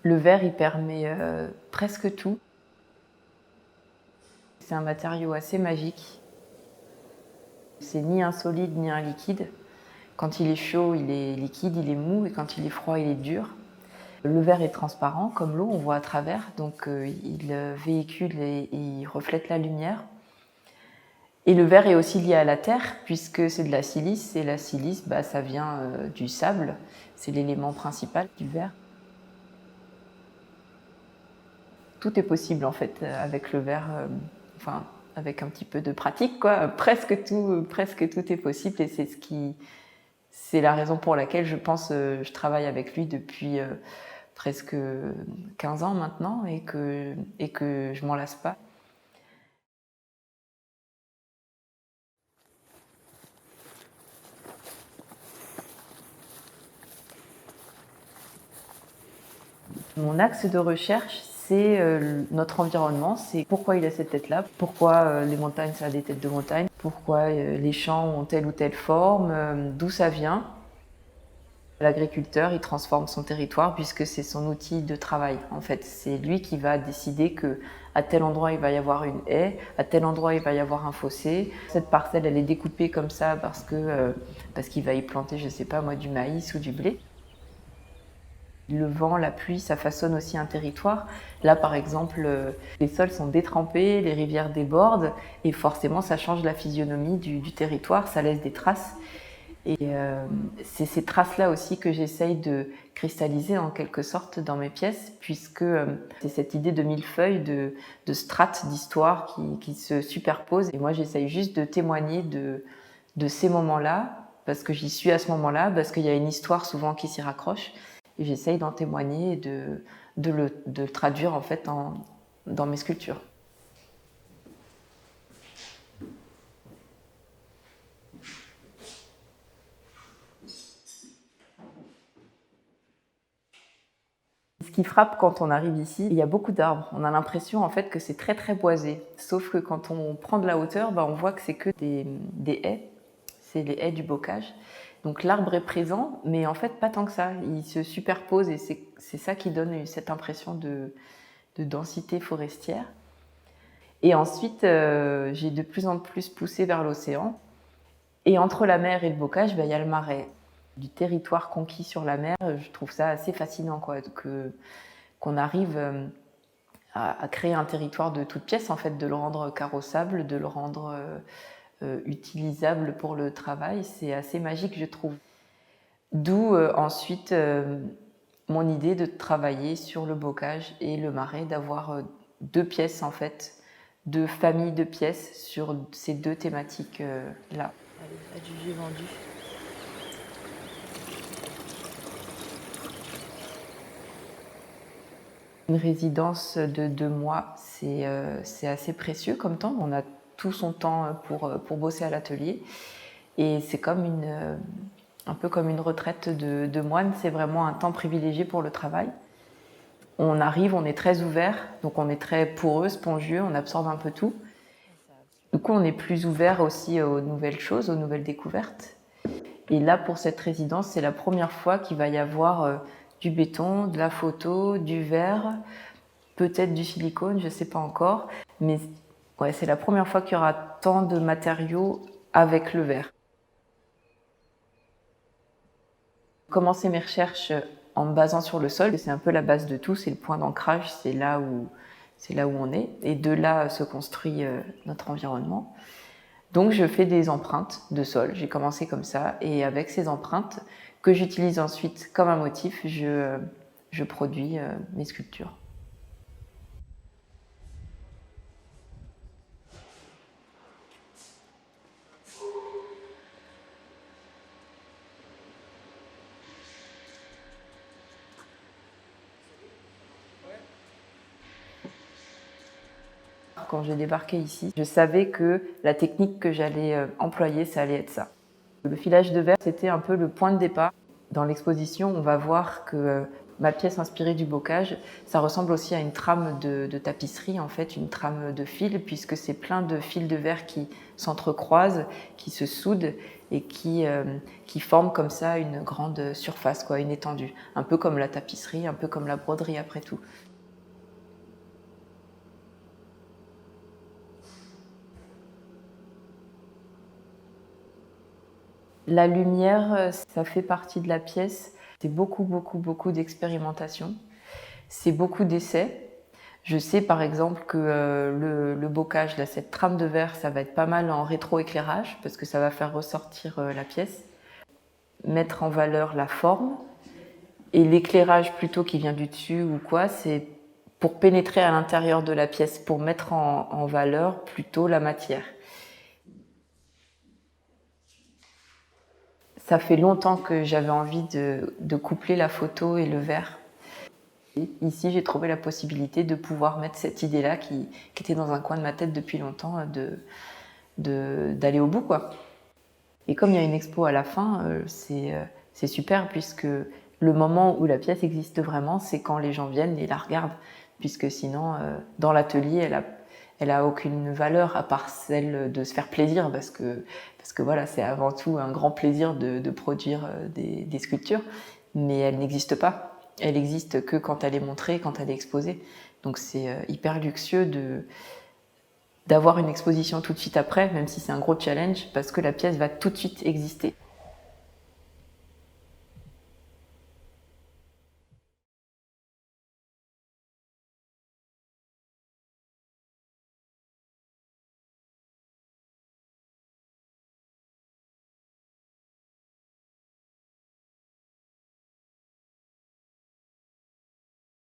Le verre, il permet presque tout. C'est un matériau assez magique. C'est ni un solide ni un liquide. Quand il est chaud, il est liquide, il est mou, et quand il est froid, il est dur. Le verre est transparent, comme l'eau, on voit à travers, donc il véhicule et il reflète la lumière. Et le verre est aussi lié à la terre, puisque c'est de la silice, et la silice, ça vient du sable, c'est l'élément principal du verre. Tout est possible en fait avec le verre, enfin avec un petit peu de pratique, quoi. Presque tout est possible, et c'est la raison pour laquelle je pense je travaille avec lui depuis presque 15 ans maintenant, et que je m'en lasse pas. Mon axe de recherche, c'est notre environnement, c'est pourquoi il a cette tête-là, pourquoi les montagnes, ça a des têtes de montagne, pourquoi les champs ont telle ou telle forme, d'où ça vient. L'agriculteur, il transforme son territoire puisque c'est son outil de travail. En fait, c'est lui qui va décider que à tel endroit il va y avoir une haie, à tel endroit il va y avoir un fossé. Cette parcelle, elle est découpée comme ça parce qu'il va y planter, je sais pas moi, du maïs ou du blé. Le vent, la pluie, ça façonne aussi un territoire. Là, par exemple, les sols sont détrempés, les rivières débordent, et forcément, ça change la physionomie du territoire, ça laisse des traces. Et c'est ces traces-là aussi que j'essaye de cristalliser en quelque sorte dans mes pièces, puisque c'est cette idée de millefeuille, de strates d'histoire qui se superposent. Et moi, j'essaye juste de témoigner de ces moments-là, parce que j'y suis à ce moment-là, parce qu'il y a une histoire souvent qui s'y raccroche. Et j'essaye d'en témoigner et de le traduire en fait dans mes sculptures. Ce qui frappe quand on arrive ici, il y a beaucoup d'arbres. On a l'impression en fait que c'est très très boisé. Sauf que quand on prend de la hauteur, on voit que c'est que des haies. C'est les haies du bocage. Donc l'arbre est présent, mais en fait pas tant que ça. Il se superpose, et c'est ça qui donne cette impression de densité forestière. Et ensuite, j'ai de plus en plus poussé vers l'océan. Et entre la mer et le bocage, il y a le marais. Du territoire conquis sur la mer, je trouve ça assez fascinant, quoi, qu'on arrive à créer un territoire de toutes pièces, en fait, de le rendre carrossable, de le rendre utilisable pour le travail. C'est assez magique, je trouve. D'où ensuite mon idée de travailler sur le bocage et le marais, d'avoir deux pièces, en fait, deux familles de pièces sur ces deux thématiques-là. Allez, adjugé vendu. Une résidence de 2 mois, c'est assez précieux comme temps. On a tout son temps pour bosser à l'atelier. Et c'est un peu comme une retraite de moine. C'est vraiment un temps privilégié pour le travail. On arrive, on est très ouvert, donc on est très poreux, spongieux, on absorbe un peu tout. Du coup, on est plus ouvert aussi aux nouvelles choses, aux nouvelles découvertes. Et là, pour cette résidence, c'est la première fois qu'il va y avoir du béton, de la photo, du verre, peut-être du silicone, je ne sais pas encore. Mais ouais, c'est la première fois qu'il y aura tant de matériaux avec le verre. Commencer mes recherches en me basant sur le sol, c'est un peu la base de tout, c'est le point d'ancrage, c'est là où on est. Et de là se construit notre environnement. Donc je fais des empreintes de sol, j'ai commencé comme ça, et avec ces empreintes que j'utilise ensuite comme un motif, je produis mes sculptures. Quand j'ai débarqué ici, je savais que la technique que j'allais employer, ça allait être ça. Le filage de verre, c'était un peu le point de départ. Dans l'exposition, on va voir que Ma pièce inspirée du bocage, ça ressemble aussi à une trame de tapisserie, en fait, une trame de fil, puisque c'est plein de fils de verre qui s'entrecroisent, qui se soudent et qui forment comme ça une grande surface, quoi, une étendue. Un peu comme la tapisserie, un peu comme la broderie après tout. La lumière, ça fait partie de la pièce. C'est beaucoup, beaucoup, beaucoup d'expérimentation. C'est beaucoup d'essais. Je sais par exemple que le bocage, là, cette trame de verre, ça va être pas mal en rétroéclairage parce que ça va faire ressortir la pièce. Mettre en valeur la forme et l'éclairage plutôt qui vient du dessus ou quoi, c'est pour pénétrer à l'intérieur de la pièce, pour mettre en valeur plutôt la matière. Ça fait longtemps que j'avais envie de coupler la photo et le verre. Et ici, j'ai trouvé la possibilité de pouvoir mettre cette idée-là qui était dans un coin de ma tête depuis longtemps, d'aller au bout, quoi. Et comme il y a une expo à la fin, c'est super puisque le moment où la pièce existe vraiment, c'est quand les gens viennent et la regardent. Puisque sinon, dans l'atelier, elle a aucune valeur à part celle de se faire plaisir parce que voilà, c'est avant tout un grand plaisir de produire des sculptures, mais elle n'existe pas. Elle n'existe que quand elle est montrée, quand elle est exposée. Donc c'est hyper luxueux d'avoir une exposition tout de suite après, même si c'est un gros challenge, parce que la pièce va tout de suite exister.